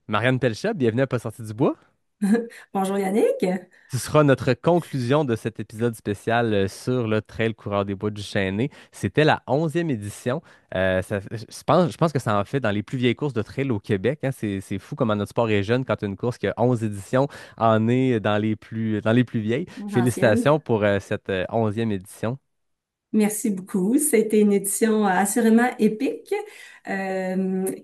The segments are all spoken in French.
Marianne Pelcha, bienvenue à Pas sorti du bois. Bonjour Yannick. Ce sera notre conclusion de cet épisode spécial sur le Trail Coureur des Bois du Chêné. C'était la 11e édition. Je pense que ça en fait dans les plus vieilles courses de trail au Québec, hein. C'est fou comment notre sport est jeune quand une course qui a 11 éditions en est dans les plus vieilles. Ancienne. Félicitations pour cette 11e édition. Merci beaucoup. C'était une édition assurément épique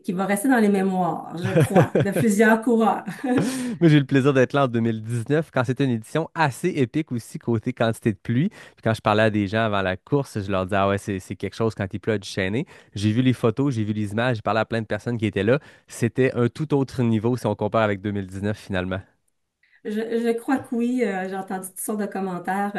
qui va rester dans les mémoires, je crois, de plusieurs coureurs. Moi, j'ai eu le plaisir d'être là en 2019 quand c'était une édition assez épique aussi côté quantité de pluie. Puis quand je parlais à des gens avant la course, je leur disais, ah ouais, c'est quelque chose quand il pleut à du Chêné. J'ai vu les photos, j'ai vu les images, j'ai parlé à plein de personnes qui étaient là. C'était un tout autre niveau si on compare avec 2019 finalement. Je crois que oui. J'ai entendu toutes sortes de commentaires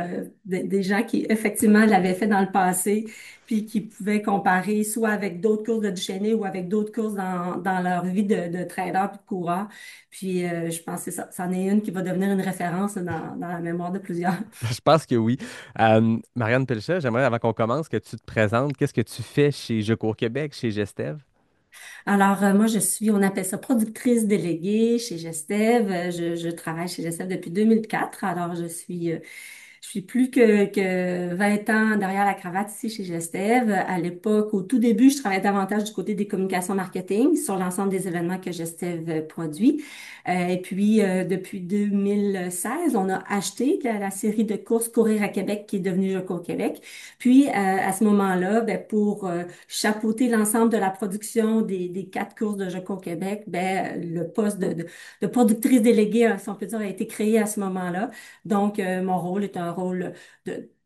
des gens qui effectivement l'avaient fait dans le passé, puis qui pouvaient comparer soit avec d'autres courses de Duchesnay ou avec d'autres courses dans leur vie de trader puis de coureur. Puis je pense que c'en est une qui va devenir une référence dans la mémoire de plusieurs. Je pense que oui. Marianne Pelchat, j'aimerais avant qu'on commence que tu te présentes. Qu'est-ce que tu fais chez Je cours Québec, chez Gestev? Alors, moi, on appelle ça productrice déléguée chez Gestev. Je travaille chez Gestev depuis 2004. Alors, je suis plus que 20 ans derrière la cravate ici chez Gestev. À l'époque, au tout début, je travaillais davantage du côté des communications marketing sur l'ensemble des événements que Gestev produit. Et puis, depuis 2016, on a acheté la série de courses Courir à Québec qui est devenue Je cours Québec. Puis, à ce moment-là, pour chapeauter l'ensemble de la production des quatre courses de Je cours Québec, le poste de productrice déléguée, si on peut dire, a été créé à ce moment-là. Donc, mon rôle est un rôle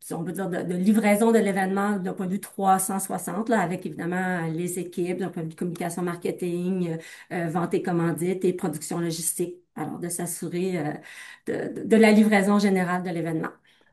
si on peut dire, de livraison de l'événement d'un point de vue 360, là, avec évidemment les équipes, d'un point de vue communication marketing, vente et commandite et production logistique. Alors, de s'assurer de la livraison générale de l'événement.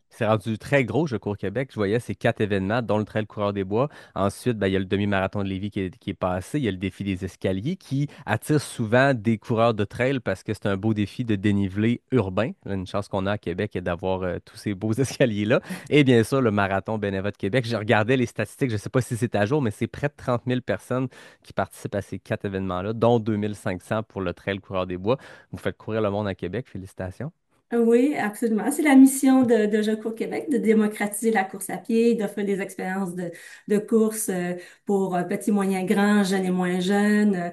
C'est rendu très gros, Je cours Québec. Je voyais ces 4 événements, dont le Trail Coureur des Bois. Ensuite, ben, il y a le demi-marathon de Lévis qui est passé. Il y a le défi des escaliers qui attire souvent des coureurs de trail parce que c'est un beau défi de dénivelé urbain. Une chance qu'on a à Québec est d'avoir tous ces beaux escaliers-là. Et bien sûr, le marathon Beneva de Québec. Je regardais les statistiques, je ne sais pas si c'est à jour, mais c'est près de 30 000 personnes qui participent à ces 4 événements-là, dont 2500 pour le Trail Coureur des Bois. Vous faites courir le monde à Québec. Félicitations. Oui, absolument. C'est la mission de Je cours Québec, de démocratiser la course à pied, d'offrir des expériences de course pour petits, moyens, grands, jeunes et moins jeunes.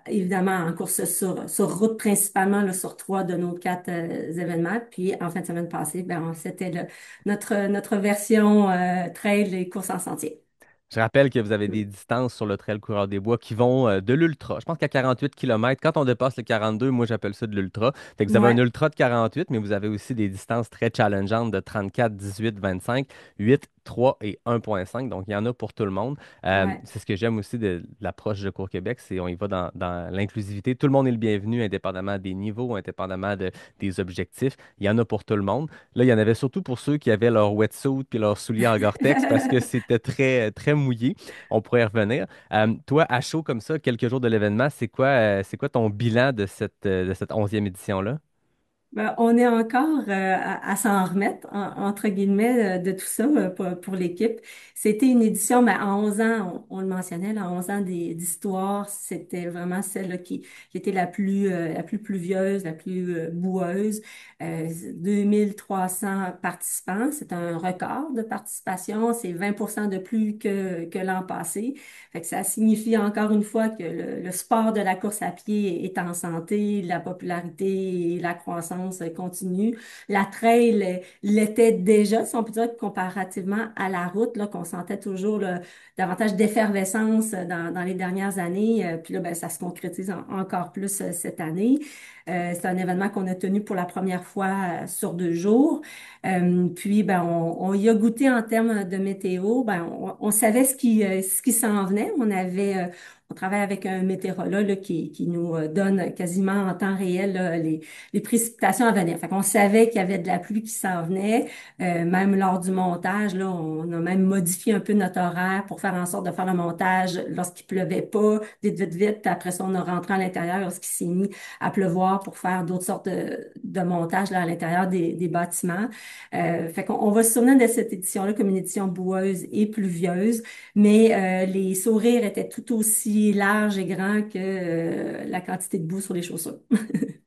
Évidemment, en course sur route principalement, là, sur trois de nos quatre événements. Puis en fin de semaine passée, c'était notre version trail et course en sentier. Je rappelle que vous avez des distances sur le Trail Coureur des Bois qui vont de l'ultra. Je pense qu'à 48 km, quand on dépasse le 42, moi j'appelle ça de l'ultra. Fait que vous avez un Ouais, ultra de 48, mais vous avez aussi des distances très challengeantes de 34, 18, 25, 8, 3 et 1,5. Donc il y en a pour tout le monde. ouais. C'est ce que j'aime aussi de l'approche de Cours Québec, c'est on y va dans l'inclusivité. Tout le monde est le bienvenu, indépendamment des niveaux, indépendamment des objectifs. Il y en a pour tout le monde. Là, il y en avait surtout pour ceux qui avaient leur wetsuit puis leurs souliers en Gore-Tex parce que c'était très, très mouillé. On pourrait y revenir. Toi, à chaud comme ça, quelques jours de l'événement, c'est quoi ton bilan de cette 11e édition-là? On est encore à s'en remettre, entre guillemets, de tout ça pour l'équipe. C'était une édition, mais à 11 ans, on le mentionnait, là, 11 ans d'histoire, c'était vraiment celle là, qui était la plus pluvieuse, la plus boueuse. 2300 participants, c'est un record de participation, c'est 20% de plus que l'an passé. Fait que ça signifie encore une fois que le sport de la course à pied est en santé, la popularité et la croissance continue. La trail l'était déjà, si on peut dire, comparativement à la route, là, qu'on sentait toujours là, davantage d'effervescence dans les dernières années. Puis là, ça se concrétise encore plus cette année. C'est un événement qu'on a tenu pour la première fois sur 2 jours. Puis, on y a goûté en termes de météo. On savait ce qui s'en venait. On travaille avec un météorologue là, qui nous donne quasiment en temps réel là, les précipitations à venir. Fait qu'on savait qu'il y avait de la pluie qui s'en venait. Même lors du montage, là, on a même modifié un peu notre horaire pour faire en sorte de faire le montage lorsqu'il pleuvait pas, vite, vite, vite. Puis après ça, on a rentré à l'intérieur lorsqu'il s'est mis à pleuvoir pour faire d'autres sortes de montages là, à l'intérieur des bâtiments. Fait qu'on on va se souvenir de cette édition-là comme une édition boueuse et pluvieuse, mais les sourires étaient tout aussi aussi large et grand que la quantité de boue sur les chaussures.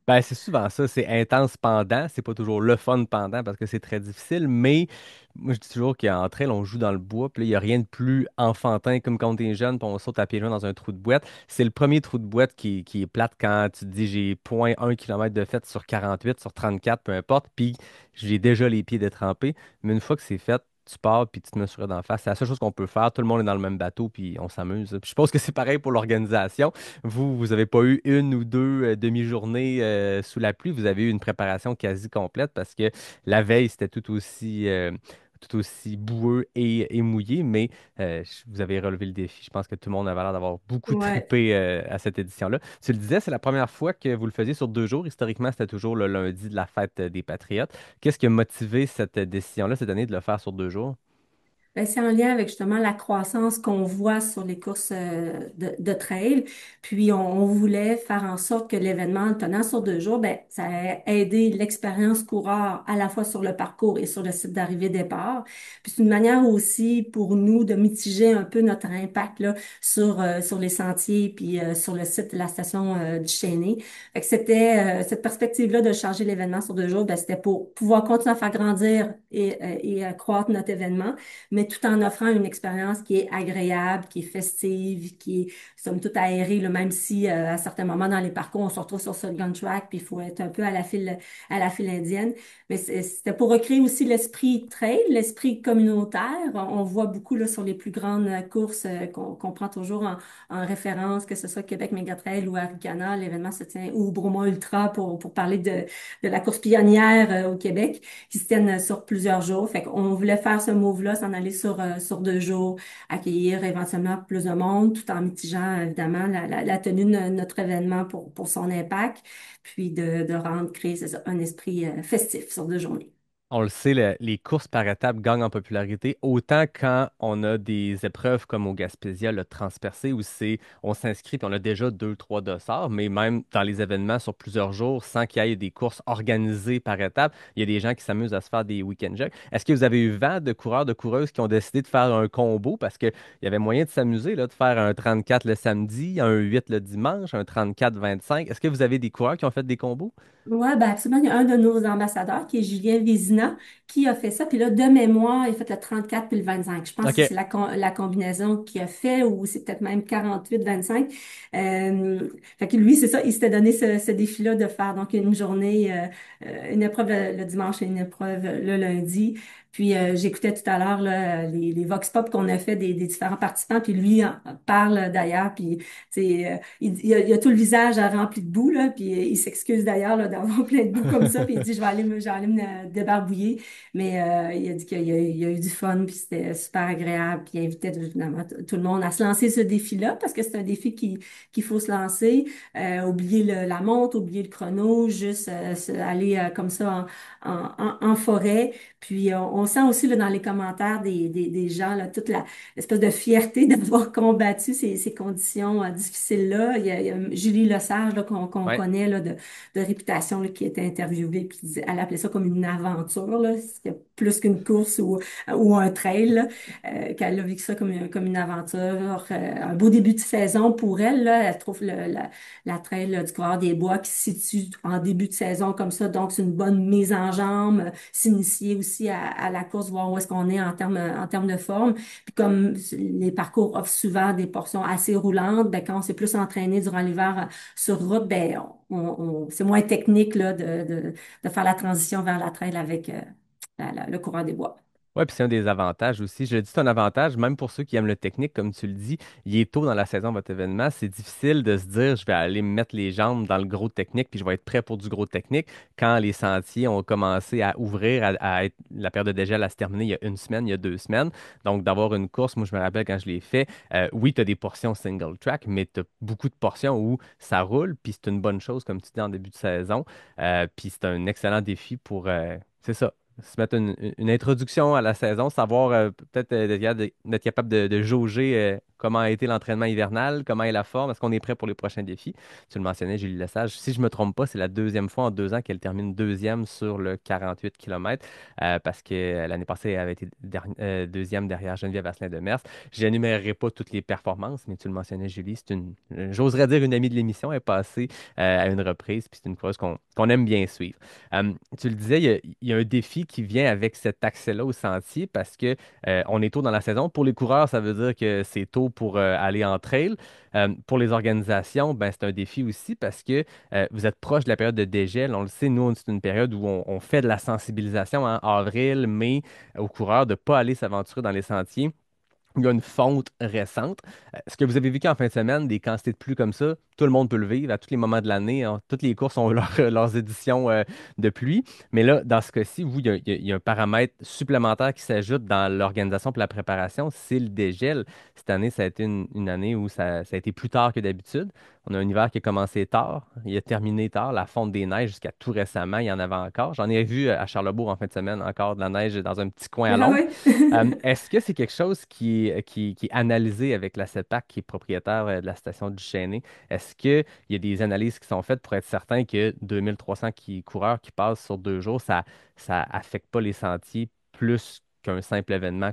Ben, c'est souvent ça, c'est intense pendant, c'est pas toujours le fun pendant parce que c'est très difficile, mais moi je dis toujours qu'entre elles, on joue dans le bois, puis là, il n'y a rien de plus enfantin comme quand t'es jeune, puis on saute à pieds joints dans un trou de boîte. C'est le premier trou de boîte qui est plate quand tu te dis j'ai 0,1 km de fait sur 48, sur 34, peu importe, puis j'ai déjà les pieds détrempés, mais une fois que c'est fait, tu pars puis tu te mets sur d'en face. C'est la seule chose qu'on peut faire. Tout le monde est dans le même bateau puis on s'amuse. Puis je pense que c'est pareil pour l'organisation. Vous n'avez pas eu une ou deux demi-journées sous la pluie. Vous avez eu une préparation quasi complète parce que la veille, c'était tout aussi boueux et mouillé, mais vous avez relevé le défi. Je pense que tout le monde avait l'air d'avoir beaucoup Ouais. trippé à cette édition-là. Tu le disais, c'est la première fois que vous le faisiez sur 2 jours. Historiquement, c'était toujours le lundi de la fête des Patriotes. Qu'est-ce qui a motivé cette décision-là cette année de le faire sur 2 jours? Ben, c'est en lien avec justement la croissance qu'on voit sur les courses de trail. Puis on voulait faire en sorte que l'événement, le tenant sur 2 jours, ben, ça a aidé l'expérience coureur à la fois sur le parcours et sur le site d'arrivée-départ. Puis c'est une manière aussi pour nous de mitiger un peu notre impact là, sur les sentiers puis sur le site de la station du Chesnay. Fait que c'était cette perspective-là de charger l'événement sur 2 jours, ben, c'était pour pouvoir continuer à faire grandir et croître notre événement mais tout en offrant une expérience qui est agréable, qui est festive, qui est, somme toute, aérée, là, même si à certains moments dans les parcours, on se retrouve sur ce gun track, puis il faut être un peu à la file indienne. Mais c'était pour recréer aussi l'esprit trail, l'esprit communautaire. On voit beaucoup là, sur les plus grandes courses qu'on prend toujours en référence, que ce soit Québec Méga Trail ou Aricana, l'événement se tient, ou Bromont Ultra pour parler de la course pionnière au Québec, qui se tiennent sur plusieurs jours. Fait qu'on voulait faire ce move-là, s'en aller sur 2 jours, accueillir éventuellement plus de monde, tout en mitigeant évidemment la tenue de notre événement pour son impact, puis de rendre, créer, c'est ça, un esprit festif sur 2 journées. On le sait, les courses par étapes gagnent en popularité, autant quand on a des épreuves comme au Gaspésia, le transpercé, où on s'inscrit puis on a déjà deux, trois dossards, mais même dans les événements sur plusieurs jours, sans qu'il y ait des courses organisées par étapes, il y a des gens qui s'amusent à se faire des week-end jacks. Est-ce que vous avez eu vent de coureurs, de coureuses qui ont décidé de faire un combo parce qu'il y avait moyen de s'amuser, là, de faire un 34 le samedi, un 8 le dimanche, un 34-25? Est-ce que vous avez des coureurs qui ont fait des combos? Ouais, ben absolument. Il y a un de nos ambassadeurs qui est Julien Vézina qui a fait ça. Puis là, de mémoire, il a fait le 34 puis le 25. Je pense que OK. c'est la combinaison qu'il a fait ou c'est peut-être même 48-25. Fait que lui, c'est ça, il s'était donné ce défi-là de faire donc une journée, une épreuve le dimanche et une épreuve le lundi. Puis j'écoutais tout à l'heure là, les Vox Pop qu'on a fait des différents participants. Puis lui en parle d'ailleurs. Puis il a tout le visage rempli de boue, là, puis il s'excuse d'ailleurs là, d'avoir plein de boue comme ça, puis il dit je vais aller me débarbouiller. Mais il a dit qu'il a eu du fun, puis c'était super agréable, puis il invitait évidemment tout le monde à se lancer ce défi-là, parce que c'est un défi qu'il faut se lancer, oublier la montre, oublier le chrono, juste aller comme ça en forêt. Puis on sent aussi là, dans les commentaires des gens là, toute l'espèce de fierté d'avoir combattu ces conditions difficiles-là. Il y a Julie Lesage là, qu'on Ouais. connaît là, de réputation là, qui était interviewée, puis elle appelait ça comme une aventure, là. C'était plus qu'une course ou un trail, là, qu'elle a vécu ça comme une aventure. Un beau début de saison pour elle, là. Elle trouve la trail là, du Coureur des Bois qui se situe en début de saison comme ça, donc c'est une bonne mise en jambe, s'initier aussi à la course, voir où est-ce qu'on est en termes de forme. Puis comme les parcours offrent souvent des portions assez roulantes, ben quand on s'est plus entraîné durant l'hiver sur route, ben c'est moins technique là, de faire la transition vers la trail avec le coureur des bois. Oui, puis c'est un des avantages aussi. Je le dis, c'est un avantage, même pour ceux qui aiment le technique, comme tu le dis. Il est tôt dans la saison de votre événement. C'est difficile de se dire, je vais aller me mettre les jambes dans le gros technique, puis je vais être prêt pour du gros technique. Quand les sentiers ont commencé à ouvrir, à être, la période de dégel à se terminer il y a une semaine, il y a 2 semaines. Donc, d'avoir une course, moi, je me rappelle quand je l'ai fait, oui, tu as des portions single track, mais tu as beaucoup de portions où ça roule, puis c'est une bonne chose, comme tu dis, en début de saison. Puis c'est un excellent défi pour, c'est ça, se mettre une introduction à la saison, savoir peut-être d'être capable de jauger Comment a été l'entraînement hivernal? Comment est la forme? Est-ce qu'on est prêt pour les prochains défis? Tu le mentionnais, Julie Lesage. Si je ne me trompe pas, c'est la deuxième fois en 2 ans qu'elle termine deuxième sur le 48 km parce que l'année passée, elle avait été deuxième derrière Geneviève Asselin-Demers. Je n'énumérerai pas toutes les performances, mais tu le mentionnais, Julie, j'oserais dire une amie de l'émission, elle est passée à une reprise, puis c'est une course qu'on aime bien suivre. Tu le disais, il y a un défi qui vient avec cet accès-là au sentier parce que on est tôt dans la saison. Pour les coureurs, ça veut dire que c'est tôt pour aller en trail. Pour les organisations, ben, c'est un défi aussi parce que vous êtes proche de la période de dégel. On le sait, nous, c'est une période où on fait de la sensibilisation en avril, mai, aux coureurs de ne pas aller s'aventurer dans les sentiers. Il y a une fonte récente. Ce que vous avez vécu en fin de semaine, des quantités de pluie comme ça, tout le monde peut le vivre à tous les moments de l'année, hein. Toutes les courses ont leurs éditions de pluie. Mais là, dans ce cas-ci, vous, il y a un paramètre supplémentaire qui s'ajoute dans l'organisation pour la préparation, c'est le dégel. Cette année, ça a été une année où ça a été plus tard que d'habitude. On a un hiver qui a commencé tard, il a terminé tard. La fonte des neiges, jusqu'à tout récemment, il y en avait encore. J'en ai vu à Charlebourg en fin de semaine encore de la neige dans un petit coin à Ah l'ombre. oui. Est-ce que c'est quelque chose qui est analysé avec la CEPAC, qui est propriétaire de la station du Chesnay? Est-ce qu'il y a des analyses qui sont faites pour être certain que 2300 coureurs qui passent sur 2 jours, ça affecte pas les sentiers plus qu'un simple événement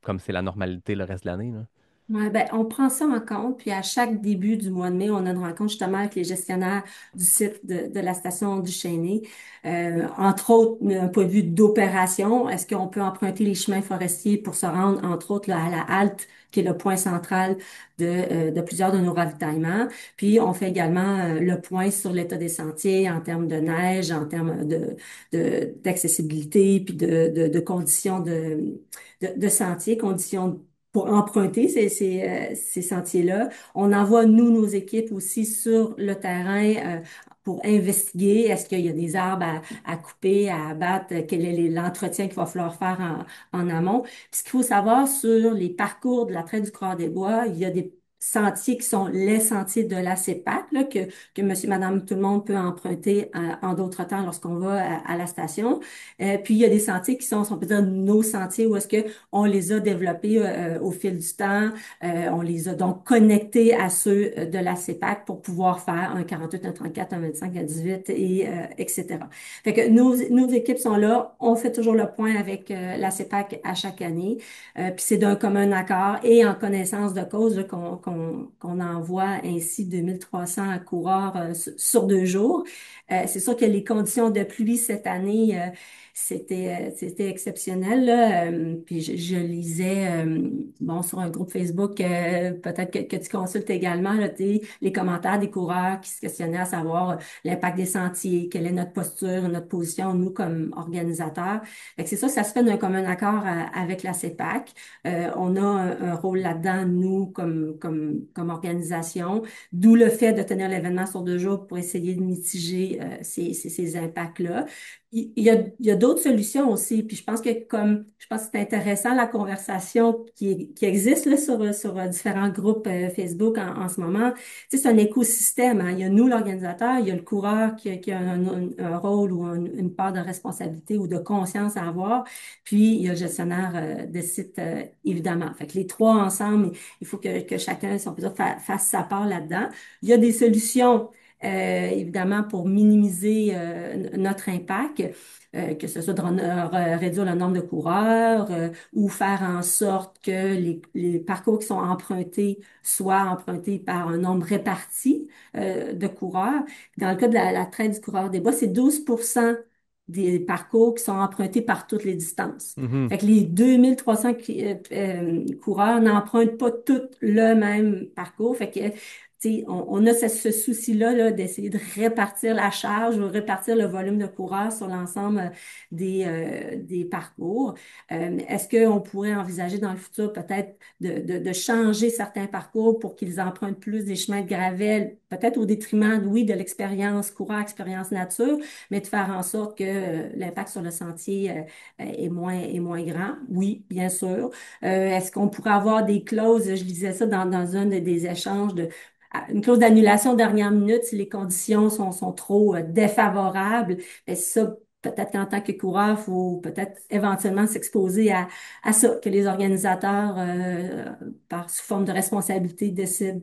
comme c'est la normalité le reste de l'année, là? Ouais, ben, on prend ça en compte, puis à chaque début du mois de mai, on a une rencontre justement avec les gestionnaires du site de la station du Chesnay. Entre autres, d'un point de vue d'opération, est-ce qu'on peut emprunter les chemins forestiers pour se rendre, entre autres, là, à la halte, qui est le point central de plusieurs de nos ravitaillements. Puis, on fait également le point sur l'état des sentiers en termes de neige, en termes d'accessibilité, puis de conditions de sentiers, conditions pour emprunter ces sentiers-là. On envoie, nous, nos équipes aussi sur le terrain pour investiguer. Est-ce qu'il y a des arbres à couper, à abattre? Quel est l'entretien qu'il va falloir faire en amont? Puis ce qu'il faut savoir sur les parcours de la traite du Coureur des Bois, il y a des sentiers qui sont les sentiers de la CEPAC, là, que monsieur, madame, tout le monde peut emprunter en d'autres temps lorsqu'on va à la station. Puis il y a des sentiers qui sont, si on peut dire, nos sentiers où est-ce que on les a développés au fil du temps. On les a donc connectés à ceux de la CEPAC pour pouvoir faire un 48, un 34, un 25, un 18 etc. Fait que nos équipes sont là. On fait toujours le point avec la CEPAC à chaque année. Puis c'est d'un commun accord et en connaissance de cause là, qu'on envoie ainsi 2300 coureurs sur 2 jours. C'est sûr que les conditions de pluie cette année, c'était exceptionnel, là. Puis je lisais bon sur un groupe Facebook, peut-être que tu consultes également là, les commentaires des coureurs qui se questionnaient à savoir l'impact des sentiers, quelle est notre posture, notre position, nous comme organisateurs. Fait que c'est ça, ça se fait d'un commun accord avec la CEPAC. On a un rôle là-dedans, nous, comme organisation, d'où le fait de tenir l'événement sur 2 jours pour essayer de mitiger ces impacts-là. Il y a d'autres solutions aussi. Puis je pense que c'est intéressant la conversation qui existe là, sur différents groupes Facebook en ce moment. Tu sais, c'est un écosystème, hein. Il y a nous, l'organisateur, il y a le coureur qui a un rôle ou une part de responsabilité ou de conscience à avoir. Puis il y a le gestionnaire de site, évidemment. Fait que les trois ensemble, il faut que chacun, si on peut dire, fasse sa part là-dedans. Il y a des solutions évidemment, pour minimiser notre impact, que ce soit de réduire le nombre de coureurs ou faire en sorte que les parcours qui sont empruntés soient empruntés par un nombre réparti de coureurs. Dans le cas de la traite du coureur des bois, c'est 12% des parcours qui sont empruntés par toutes les distances. Mhm. Fait que les 2300 coureurs n'empruntent pas tous le même parcours. Fait que sais, on a ce souci-là là, d'essayer de répartir la charge ou répartir le volume de coureurs sur l'ensemble des parcours. Est-ce qu'on pourrait envisager dans le futur peut-être de changer certains parcours pour qu'ils empruntent plus des chemins de gravelle, peut-être au détriment, oui, de l'expérience coureur, expérience nature, mais de faire en sorte que l'impact sur le sentier est moins grand? Oui, bien sûr. Est-ce qu'on pourrait avoir des clauses, je disais ça dans un des échanges une clause d'annulation dernière minute si les conditions sont trop défavorables. Mais ça, peut-être qu'en tant que coureur, il faut peut-être éventuellement s'exposer à ça, que les organisateurs, sous forme de responsabilité, décident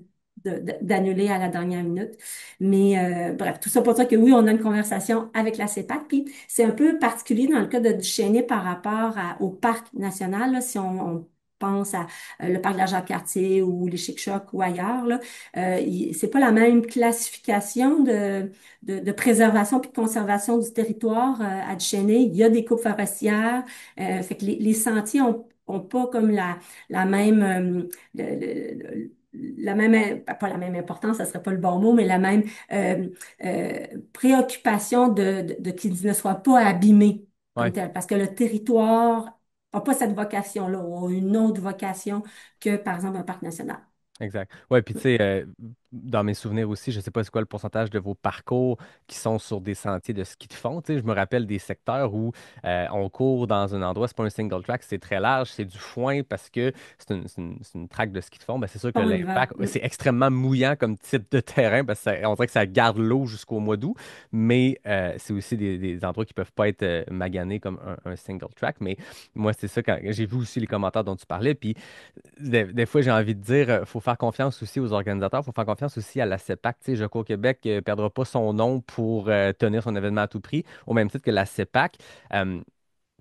d'annuler à la dernière minute. Mais bref, tout ça pour dire que oui, on a une conversation avec la CEPAC. Puis c'est un peu particulier dans le cas de Duchesnay par rapport au parc national. Là, si on pense à le parc de la Jacques-Cartier ou les Chic-Chocs ou ailleurs, là, c'est pas la même classification de préservation puis de conservation du territoire à Duchesnay. Il y a des coupes forestières, fait que les sentiers ont pas comme la même la même pas la même importance, ça serait pas le bon mot, mais la même euh, préoccupation de qu'ils ne soient pas abîmés comme Ouais. tel, parce que le territoire n'a pas cette vocation-là, ou une autre vocation que, par exemple, un parc national. Exact. Ouais, puis tu sais, dans mes souvenirs aussi, je sais pas c'est quoi le pourcentage de vos parcours qui sont sur des sentiers de ski de fond. Tu sais, je me rappelle des secteurs où on court dans un endroit, c'est pas un single track, c'est très large, c'est du foin parce que c'est une track de ski de fond. Ben, c'est sûr que Bon, l'hiver. l'impact, c'est extrêmement mouillant comme type de terrain parce que on dirait que ça garde l'eau jusqu'au mois d'août, mais c'est aussi des endroits qui peuvent pas être maganés comme un single track. Mais moi, c'est ça, quand j'ai vu aussi les commentaires dont tu parlais, puis des fois, j'ai envie de dire, faut faire confiance aussi aux organisateurs, faut faire confiance aussi à la CEPAC. Tu sais, Je cours Québec ne perdra pas son nom pour tenir son événement à tout prix, au même titre que la CEPAC. Euh,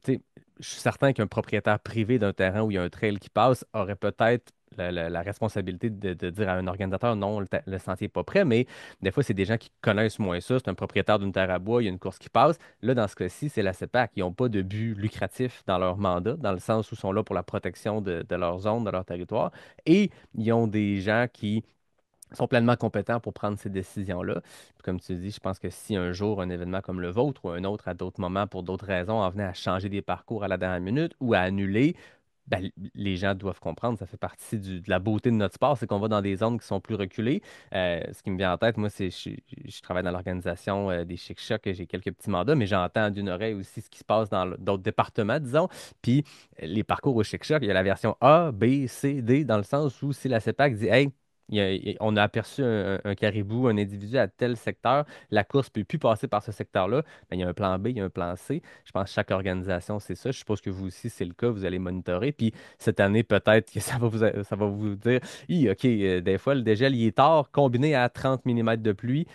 tu sais, je suis certain qu'un propriétaire privé d'un terrain où il y a un trail qui passe aurait peut-être la responsabilité de dire à un organisateur non, le sentier n'est pas prêt, mais des fois, c'est des gens qui connaissent moins ça. C'est un propriétaire d'une terre à bois, il y a une course qui passe. Là, dans ce cas-ci, c'est la CEPAC. Ils n'ont pas de but lucratif dans leur mandat, dans le sens où ils sont là pour la protection de leur zone, de leur territoire. Et ils ont des gens qui sont pleinement compétents pour prendre ces décisions-là. Puis comme tu dis, je pense que si un jour un événement comme le vôtre ou un autre à d'autres moments, pour d'autres raisons, en venait à changer des parcours à la dernière minute ou à annuler, ben, les gens doivent comprendre, ça fait partie de la beauté de notre sport, c'est qu'on va dans des zones qui sont plus reculées. Ce qui me vient en tête, moi, c'est je travaille dans l'organisation des Chic Chocs et j'ai quelques petits mandats, mais j'entends d'une oreille aussi ce qui se passe dans d'autres départements, disons. Puis les parcours au Chic Choc, il y a la version A, B, C, D, dans le sens où si la CEPAC dit Hey, on a aperçu un caribou, un individu à tel secteur, la course ne peut plus passer par ce secteur-là, ben, il y a un plan B, il y a un plan C. Je pense que chaque organisation, c'est ça. Je suppose que vous aussi, c'est le cas, vous allez monitorer. Puis cette année, peut-être que ça va vous dire, OK, des fois, le dégel, il est tard, combiné à 30 millimètres de pluie,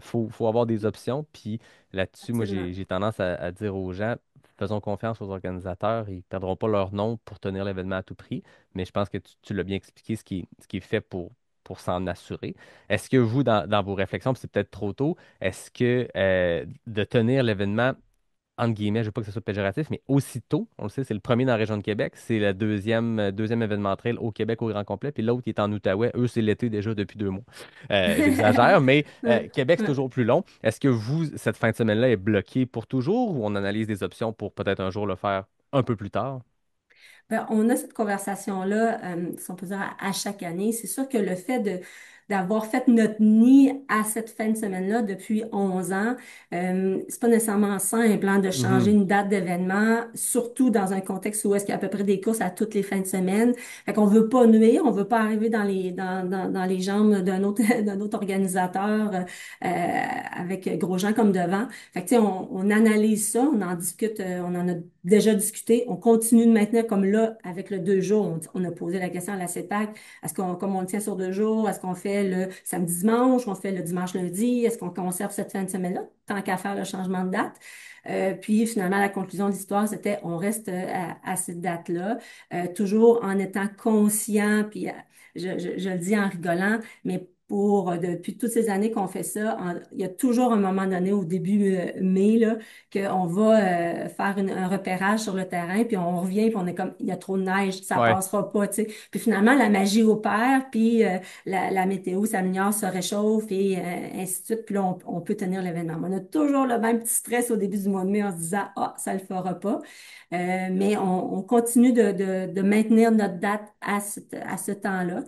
faut avoir des options. Puis là-dessus, moi, Absolument. j'ai tendance à dire aux gens, faisons confiance aux organisateurs, ils ne perdront pas leur nom pour tenir l'événement à tout prix. Mais je pense que tu l'as bien expliqué, ce qui est fait pour s'en assurer. Est-ce que vous, dans vos réflexions, puis c'est peut-être trop tôt, est-ce que de tenir l'événement entre guillemets, je ne veux pas que ce soit péjoratif, mais aussitôt, on le sait, c'est le premier dans la région de Québec, c'est le deuxième événement trail au Québec au grand complet, puis l'autre qui est en Outaouais, eux, c'est l'été déjà depuis 2 mois. J'exagère, mais Ouais, Québec, c'est ouais. toujours plus long. Est-ce que vous, cette fin de semaine-là est bloquée pour toujours ou on analyse des options pour peut-être un jour le faire un peu plus tard? Ben, on a cette conversation-là, si on peut dire, à chaque année. C'est sûr que le fait d'avoir fait notre nid à cette fin de semaine-là depuis 11 ans, c'est pas nécessairement simple hein, de changer Mhm. une date d'événement, surtout dans un contexte où est-ce qu'il y a à peu près des courses à toutes les fins de semaine. Fait qu'on veut pas nuire, on veut pas arriver dans les jambes d'un autre, d'un autre organisateur avec Grosjean comme devant. Fait que, tu sais, on analyse ça, on en discute, on en a déjà discuté. On continue de maintenir comme là, avec le 2 jours. On a posé la question à la CEPAC. Est-ce qu'on, comme on le tient sur 2 jours, est-ce qu'on fait le samedi-dimanche, on fait le dimanche-lundi? Est-ce qu'on conserve cette fin de semaine-là? Tant qu'à faire le changement de date. Puis finalement, la conclusion de l'histoire, c'était on reste à cette date-là, toujours en étant conscient, puis je le dis en rigolant, mais depuis toutes ces années qu'on fait ça, il y a toujours un moment donné au début mai là, qu'on va faire un repérage sur le terrain, puis on revient, puis on est comme, il y a trop de neige, ça Ouais. passera pas, tu sais. Puis finalement, la magie opère, puis la météo s'améliore, se réchauffe, et ainsi de suite, puis là, on peut tenir l'événement. On a toujours le même petit stress au début du mois de mai en se disant, ah, ça le fera pas. Mais on continue de maintenir notre date à ce temps-là,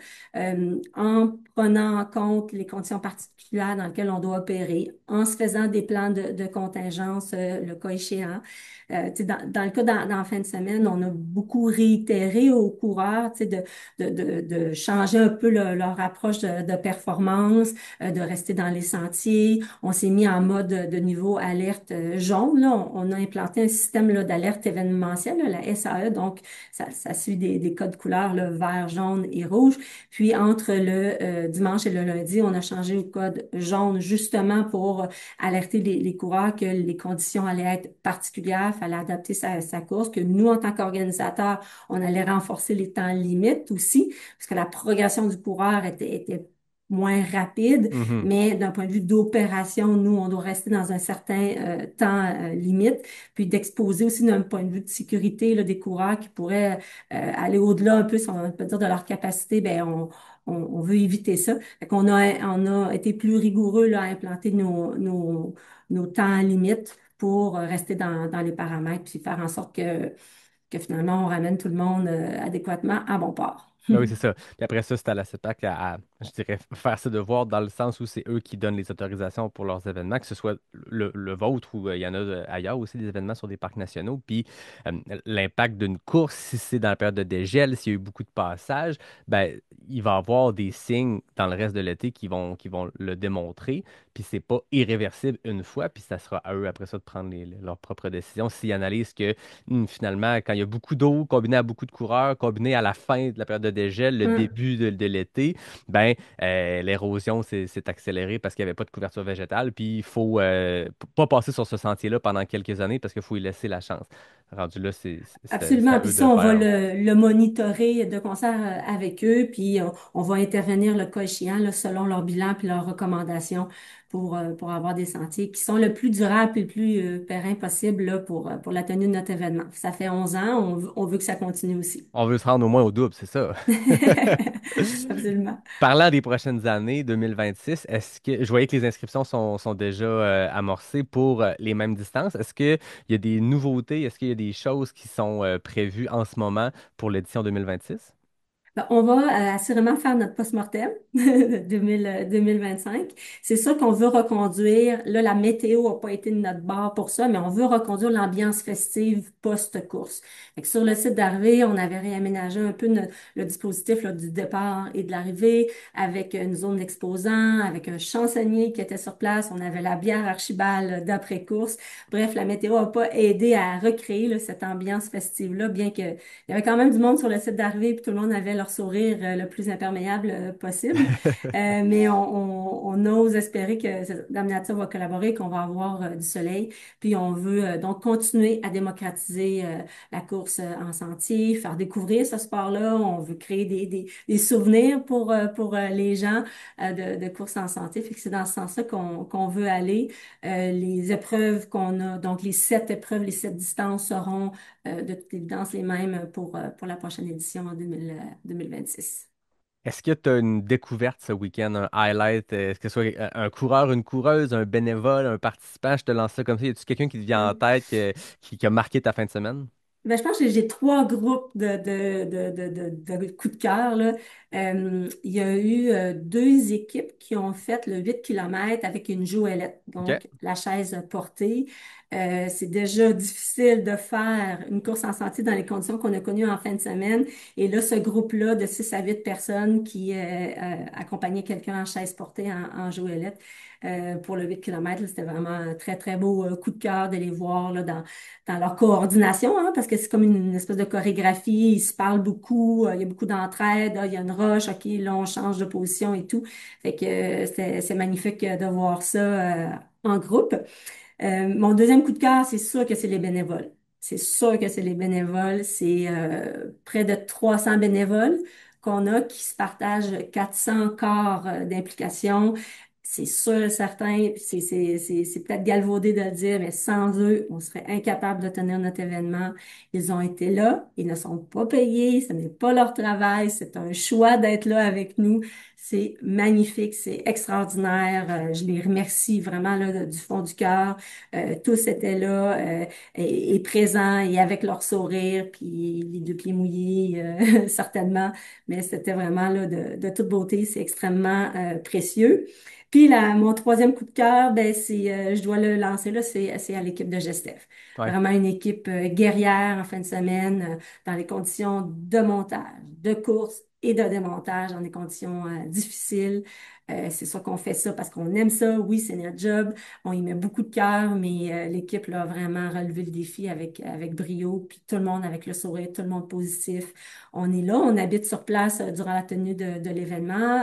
en prenant en compte les conditions particulières dans lesquelles on doit opérer, en se faisant des plans de contingence, le cas échéant. Tu sais, dans le cas dans la fin de semaine, on a beaucoup réitéré aux coureurs, tu sais, de changer un peu leur approche de performance, de rester dans les sentiers. On s'est mis en mode de niveau alerte jaune. Là. On a implanté un système là, d'alerte événementielle, là, la SAE, donc ça suit des codes couleurs, là, vert, jaune et rouge. Puis entre le dimanche et le lundi, on a changé au code jaune justement pour alerter les coureurs que les conditions allaient être particulières, fallait adapter sa course, que nous, en tant qu'organisateurs, on allait renforcer les temps limites aussi, parce que la progression du coureur était moins rapide, Mhm. mais d'un point de vue d'opération, nous, on doit rester dans un certain temps limite, puis d'exposer aussi d'un point de vue de sécurité là, des coureurs qui pourraient aller au-delà un peu, si on peut dire, de leur capacité, ben on veut éviter ça. Fait qu'on on a été plus rigoureux là, à implanter nos temps limites pour rester dans les paramètres, puis faire en sorte que finalement, on ramène tout le monde adéquatement à bon port. Ben oui, c'est ça. Puis après ça, c'est à la CEPAC je dirais, faire ses devoirs dans le sens où c'est eux qui donnent les autorisations pour leurs événements, que ce soit le vôtre ou il y en a ailleurs aussi des événements sur des parcs nationaux. Puis euh, l'impact d'une course, si c'est dans la période de dégel, s'il y a eu beaucoup de passages, ben il va y avoir des signes dans le reste de l'été qui vont le démontrer. Puis c'est pas irréversible une fois, puis ça sera à eux après ça de prendre leurs propres décisions. S'ils analysent que finalement, quand il y a beaucoup d'eau, combiné à beaucoup de coureurs, combiné à la fin de la période de dégel, le Hum. début de l'été, ben, l'érosion s'est accélérée parce qu'il n'y avait pas de couverture végétale. Puis il faut pas passer sur ce sentier-là pendant quelques années parce qu'il faut y laisser la chance. Rendu là, c'est Absolument. à Puis eux ça, de on va faire. le monitorer de concert avec eux, puis on va intervenir le cas échéant là, selon leur bilan puis leurs recommandations pour avoir des sentiers qui sont le plus durables et le plus périn possible là, pour la tenue de notre événement. Ça fait 11 ans, on veut que ça continue aussi. On veut se rendre au moins au double, c'est ça. Absolument. Parlant des prochaines années, 2026, est-ce que je voyais que les inscriptions sont déjà amorcées pour les mêmes distances. Est-ce qu'il y a des nouveautés? Est-ce qu'il y a des choses qui sont prévues en ce moment pour l'édition 2026? Ben, on va assurément faire notre post-mortem 2025. C'est sûr qu'on veut reconduire, là, la météo n'a pas été de notre bord pour ça, mais on veut reconduire l'ambiance festive post-course. Fait que sur le site d'arrivée, on avait réaménagé un peu le dispositif là, du départ et de l'arrivée avec une zone d'exposants, avec un chansonnier qui était sur place. On avait la bière Archibald d'après-course. Bref, la météo n'a pas aidé à recréer là, cette ambiance festive-là, bien que il y avait quand même du monde sur le site d'arrivée, puis tout le monde avait leur sourire le plus imperméable possible. Mais on ose espérer que Dame Nature va collaborer, qu'on va avoir du soleil. Puis on veut donc continuer à démocratiser la course en sentier, faire découvrir ce sport-là. On veut créer des souvenirs pour les gens de course en sentier. Fait que c'est dans ce sens-là qu'on veut aller. Les épreuves qu'on a, donc les 7 épreuves, les 7 distances seront de toute évidence les mêmes pour la prochaine édition en 2026. Est-ce que tu as une découverte ce week-end, un highlight? Est-ce que ce soit un coureur, une coureuse, un bénévole, un participant? Je te lance ça comme ça. Y a-tu quelqu'un qui te vient en tête qui a marqué ta fin de semaine? Ben, je pense que j'ai 3 groupes de coups de cœur, là. Il y a eu 2 équipes qui ont fait le 8 km avec une jouelette, OK. donc la chaise portée. C'est déjà difficile de faire une course en sentier dans les conditions qu'on a connues en fin de semaine. Et là, ce groupe-là de 6 à 8 personnes qui accompagnaient quelqu'un en chaise portée, en jouelette, pour le 8 km, c'était vraiment un très, très beau coup de cœur de les voir là, dans leur coordination, hein, parce que c'est comme une espèce de chorégraphie, ils se parlent beaucoup, il y a beaucoup d'entraide, ah, il y a une roche, ok, là on change de position et tout. Fait que c'est magnifique de voir ça en groupe. Mon deuxième coup de cœur, c'est sûr que c'est les bénévoles. C'est sûr que c'est les bénévoles. C'est près de 300 bénévoles qu'on a qui se partagent 400 corps d'implication. C'est sûr et certain, c'est peut-être galvaudé de le dire, mais sans eux, on serait incapable de tenir notre événement. Ils ont été là, ils ne sont pas payés, ce n'est pas leur travail, c'est un choix d'être là avec nous. C'est magnifique, c'est extraordinaire. Je les remercie vraiment là, du fond du cœur. Tous étaient là et présents et avec leur sourire, puis les deux pieds mouillés, certainement. Mais c'était vraiment là, de toute beauté. C'est extrêmement précieux. Puis là, mon troisième coup de cœur, ben, je dois le lancer là, c'est à l'équipe de Gestef. Ouais. Vraiment une équipe guerrière en fin de semaine, dans les conditions de montage, de course et de démontage dans des conditions difficiles. C'est sûr qu'on fait ça parce qu'on aime ça. Oui, c'est notre job. On y met beaucoup de cœur, mais l'équipe là, a vraiment relevé le défi avec brio. Puis tout le monde avec le sourire, tout le monde positif. On est là, on habite sur place durant la tenue de l'événement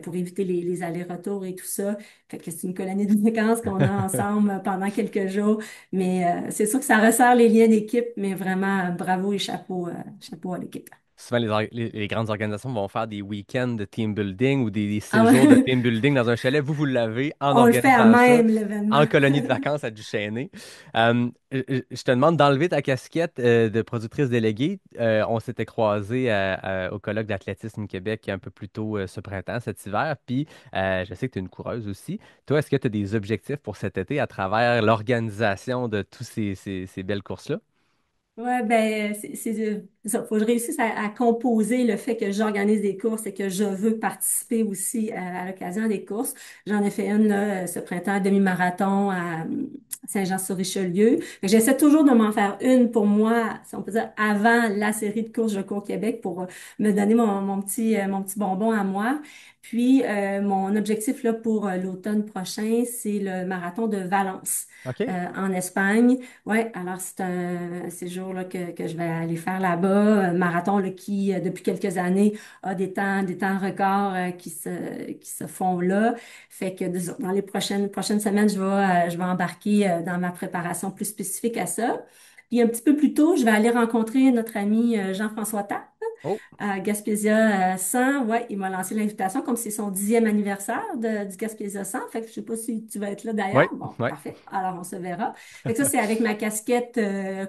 pour éviter les allers-retours et tout ça. Fait que c'est une colonie de vacances qu'on a ensemble pendant quelques jours. Mais c'est sûr que ça resserre les liens d'équipe, mais vraiment bravo et chapeau à l'équipe. Souvent, les grandes organisations vont faire des week-ends de team building ou des Ah séjours de ouais, team building dans un chalet. Vous l'avez en on le fait à organisant ça même en l'événement. colonie de vacances à Duchesnay. Je te demande d'enlever ta casquette de productrice déléguée. On s'était croisés au colloque d'athlétisme Québec un peu plus tôt ce printemps, cet hiver. Puis, je sais que tu es une coureuse aussi. Toi, est-ce que tu as des objectifs pour cet été à travers l'organisation de tous ces belles courses-là? Ouais, ben, c'est ça. Faut que je réussisse à composer le fait que j'organise des courses et que je veux participer aussi à l'occasion des courses. J'en ai fait une, là, ce printemps, demi-marathon à Saint-Jean-sur-Richelieu. Mais j'essaie toujours de m'en faire une pour moi, si on peut dire, avant la série de courses Je cours Québec pour me donner mon petit bonbon à moi. Puis, mon objectif, là, pour l'automne prochain, c'est le marathon de Valence, OK. en Espagne. Ouais, alors c'est un séjour là, que je vais aller faire là-bas, un marathon là, qui, depuis quelques années, a des temps records qui se font là. Fait que dans les prochaines semaines, je vais embarquer dans ma préparation plus spécifique à ça. Puis un petit peu plus tôt, je vais aller rencontrer notre ami Jean-François Tapp Oh, à Gaspésia 100. Ouais, il m'a lancé l'invitation comme c'est son 10e anniversaire du Gaspésia 100. Fait que je sais pas si tu vas être là oui, d'ailleurs. Bon, oui. parfait. Alors, on se verra. Fait que ça, c'est avec ma casquette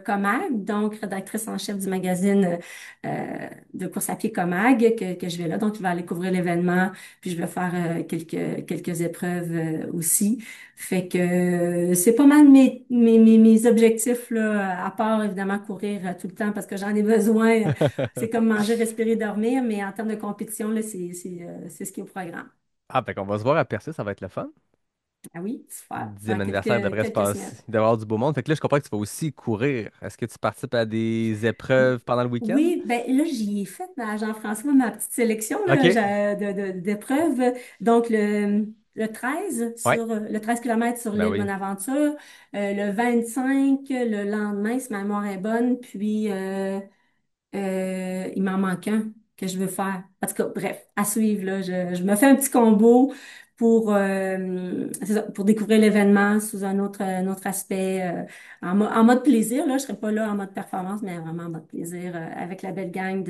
Comag, donc rédactrice en chef du magazine de course à pied Comag, que je vais là. Donc, je vais aller couvrir l'événement, puis je vais faire quelques épreuves aussi. Fait que c'est pas mal mes objectifs, là, à part évidemment courir tout le temps parce que j'en ai besoin. C'est comme manger, respirer, dormir, mais en termes de compétition, là, c'est ce qui est au programme. Ah, fait qu'on va se voir à Percé, ça va être le fun. Ah oui, super. 10e Dans anniversaire devrait se quelques semaines. passer. Il doit y avoir du beau monde. Fait que là, je comprends que tu vas aussi courir. Est-ce que tu participes à des épreuves pendant le week-end? Oui, ben là, j'y ai fait, à Jean-François, ma petite sélection là, OK. d'épreuves. Donc, Ouais. le 13 km sur Ben l'île oui. Bonaventure, le 25 le lendemain, si ma mémoire est bonne, puis il m'en manque un que je veux faire. En tout cas, bref, à suivre, là. Je me fais un petit combo c'est ça, pour découvrir l'événement sous un autre aspect, en mode plaisir, là. Je serai pas là en mode performance, mais vraiment en mode plaisir, avec la belle gang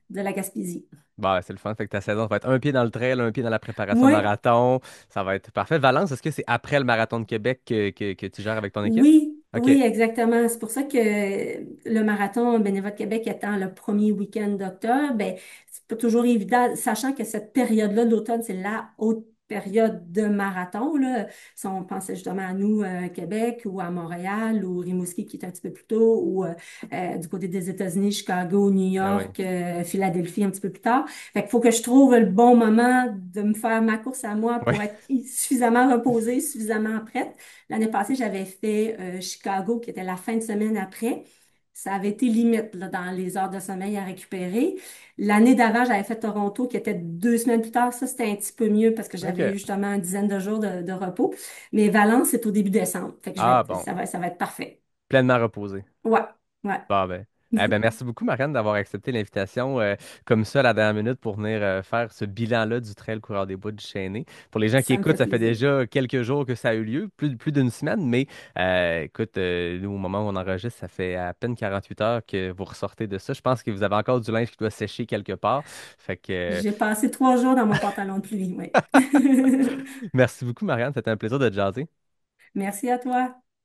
de la Gaspésie. Bah, c'est le fun. Fait que ta saison va être un pied dans le trail, un pied dans la préparation Oui, marathon. Ça va être parfait. Valence, est-ce que c'est après le marathon de Québec que tu gères avec ton équipe? oui, OK. oui, exactement. C'est pour ça que le marathon Bénévolat de Québec étant le premier week-end d'octobre, ben, c'est pas toujours évident, sachant que cette période-là d'automne, c'est la haute période de marathon, là. Si on pensait justement à nous, Québec, ou à Montréal, ou Rimouski, qui est un petit peu plus tôt, ou du côté des États-Unis, Chicago, New Ben oui. York, Philadelphie, un petit peu plus tard. Fait qu'il faut que je trouve le bon moment de me faire ma course à moi Oui. pour être suffisamment reposée, suffisamment prête. L'année passée, j'avais fait Chicago, qui était la fin de semaine après. Ça avait été limite là, dans les heures de sommeil à récupérer. L'année d'avant, j'avais fait Toronto, qui était 2 semaines plus tard. Ça, c'était un petit peu mieux parce que j'avais eu OK. justement une dizaine de jours de repos. Mais Valence, c'est au début décembre. Fait que Ah, bon. ça va être parfait. Pleinement reposé. Ouais, ouais. Bon, ben. Eh ben, merci beaucoup, Marianne, d'avoir accepté l'invitation comme ça à la dernière minute pour venir faire ce bilan-là du Trail Coureur des Bois du Chêné. Pour les gens qui Ça me écoutent, fait ça fait plaisir. déjà quelques jours que ça a eu lieu, plus d'une semaine, mais écoute, nous, au moment où on enregistre, ça fait à peine 48 heures que vous ressortez de ça. Je pense que vous avez encore du linge qui doit sécher quelque part. Fait que J'ai passé 3 jours dans mon pantalon de pluie, oui. merci beaucoup, Marianne. C'était un plaisir de te jaser. Merci à toi.